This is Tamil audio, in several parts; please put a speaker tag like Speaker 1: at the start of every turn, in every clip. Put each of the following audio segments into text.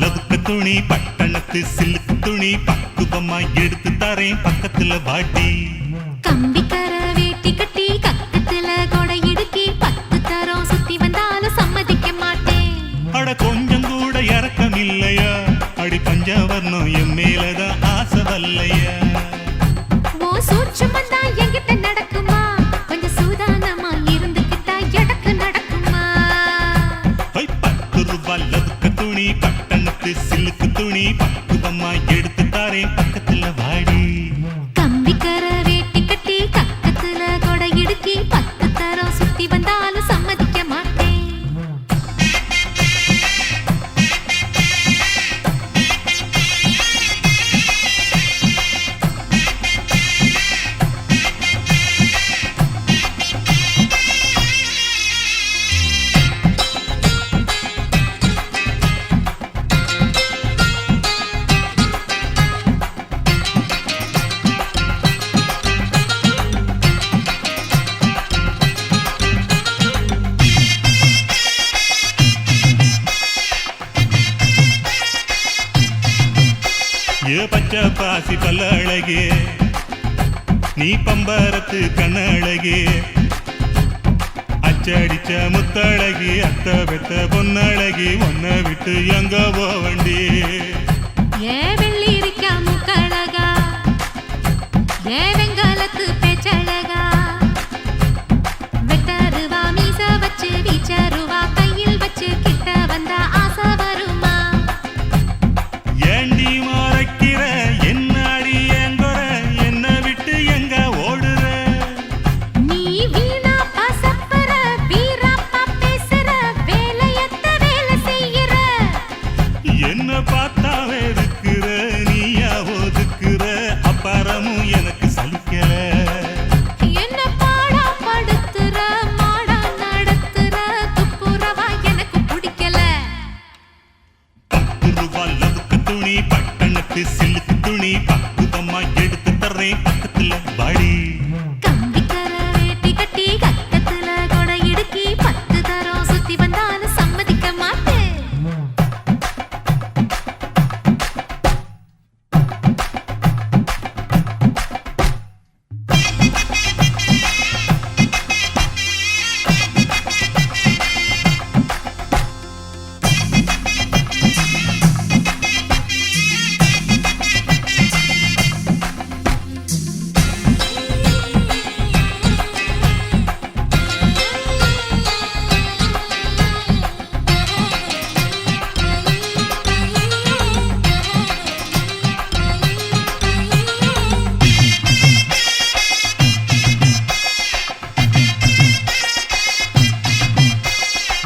Speaker 1: லவுக்கு துணி பட்டணத்து சில்லுக்கு துணி பக்குவமா எடுத்து தரேன் பக்கத்துல வாட்டி
Speaker 2: கம்பிக்கர வேட்டி கட்டி கக்கத்துல கொடை இடுக்கி 10 தரம் சுத்தி வந்தாலும் சம்மதிக்க மாட்டேன்.
Speaker 1: அட கொஞ்சம் கூட இறக்கம் இல்லையா அடி பஞ்சவர்ணம் என் மேலதான் ஆசை வல்லையா
Speaker 2: ஓ சூட்சம் வந்தா என்கிட்ட நடக்குமா கொஞ்சம் சூதானமா இருந்துக்கிட்டா எடக்கு நடக்குமா
Speaker 1: 10 லவுக்கு துணி பட்டணத்து சில்லுக்கு துணி பக்குவமா எடுத்து தரேன் பக்கத்துல வாடி
Speaker 2: கம்பிக்கர வேட்டி கட்டி கக்கத்துல கொடை இடுக்கி 10 தரம் சுத்தி வந்தாலும் சம்மதிக்க மாட்டேன்.
Speaker 1: ஏ பச்சை பாசி பல்ல அழகே நீ பம்பரத்து கண்ணழகே அச்சடிச்ச முத்தழகி அத்த பெத்த பொன்னழகி ஒன்ன விட்டு எங்க போவண்டி
Speaker 2: ஏ வெள்ளி இருக்கா முக்கழகா ஏ வெங்காலத்து பேச்சழகா வெட்டருவா மீச வச்சு வீச்சருவா கையில் வச்சு கிட்ட வந்தா ஆசை வருமா
Speaker 1: ஏண்டி மறைக்கிற என்னாடி எங்கொற என்ன விட்டு எங்க ஓடுற
Speaker 2: நீ வீணா பசப்பற வீராப்பா பேசுற வேலையத்த வேலை செய்யற
Speaker 1: என்ன பார்த்தா வெறுக்கிற நீயா ஒதுக்குற அப்பாரமும் எனக்கு சலிக்கல
Speaker 2: என்ன பாடா படுத்துற மாடா நடத்துற துப்புரவா எனக்கு பிடிக்கல
Speaker 1: 10 லவுக்கு துணி பட்டணத்து சில்லுக்கு துணி பக்குவமா எடுத்து தர்றேன் பக்கத்துல வாடி
Speaker 2: கம்பிக்கர வேட்டி கட்டி கக்கத்துல கொடை இடுக்கி 10 தரம் சுத்தி வந்தாலும் சம்மதிக்க மாட்டேன்.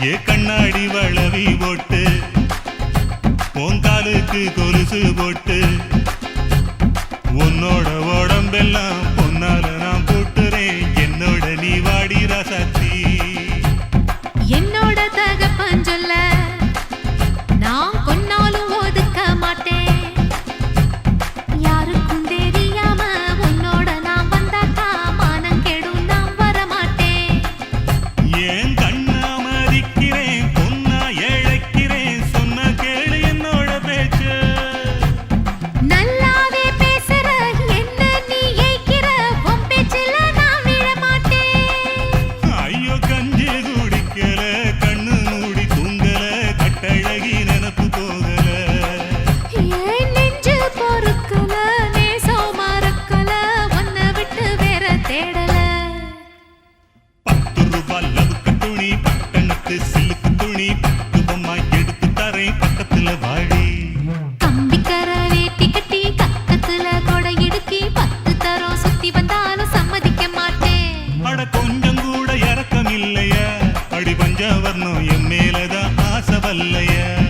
Speaker 1: ஏ கண்ணாடி வளவி போட்டு உங்காலுக்கு கொலுசு போட்டு உன்னோட உடம்பெல்லாம் பொன்னால நான் போட்டுறேன் என்னோட நீ வாடி ராசாத்தி
Speaker 2: என்னோட தகப்பன் சொல்ல நான் கொன்னாலும் ஒதுக்க மாட்டேன். யாருக்கும் தெரியாம உன்னோட நான் வந்தாக்கா மானம் கெடும் நான் வரமாட்டேன்.
Speaker 1: ஏன் கண்ணா மதிக்கிறேன் பொன்னா இழைக்கிறேன் சொன்ன கேளு என்னோட பேச்சு
Speaker 2: நல்லாவே பேசுற என்ன நீ ஏய்க்கிற உன் பேச்சுல நான் விழ மாட்டேன்.
Speaker 1: ஐயோ கஞ்சி குடிக்கல கண்ணு மூடி தூங்கல கட்டழகி நினப்பு போகல
Speaker 2: ஏன் நெஞ்சு பொறுக்கல நேசம் மறக்கல உன்னை விட்டு வேற தேடல
Speaker 1: 10 லவுக்கு துணி பட்டணத்து சில்லுக்கு துணி பக்குவமா எடுத்து தரேன் பக்கத்துல வாடி
Speaker 2: கம்பிக்கர வேட்டி கட்டி கக்கத்துல கொடை இடுக்கி 10 தரம் சுத்தி வந்தாலும் சம்மதிக்க மாட்டேன்.
Speaker 1: அட கொஞ்சம் கூட பஞ்சவர்ணம் என் மேலதான் ஆசை வல்லையா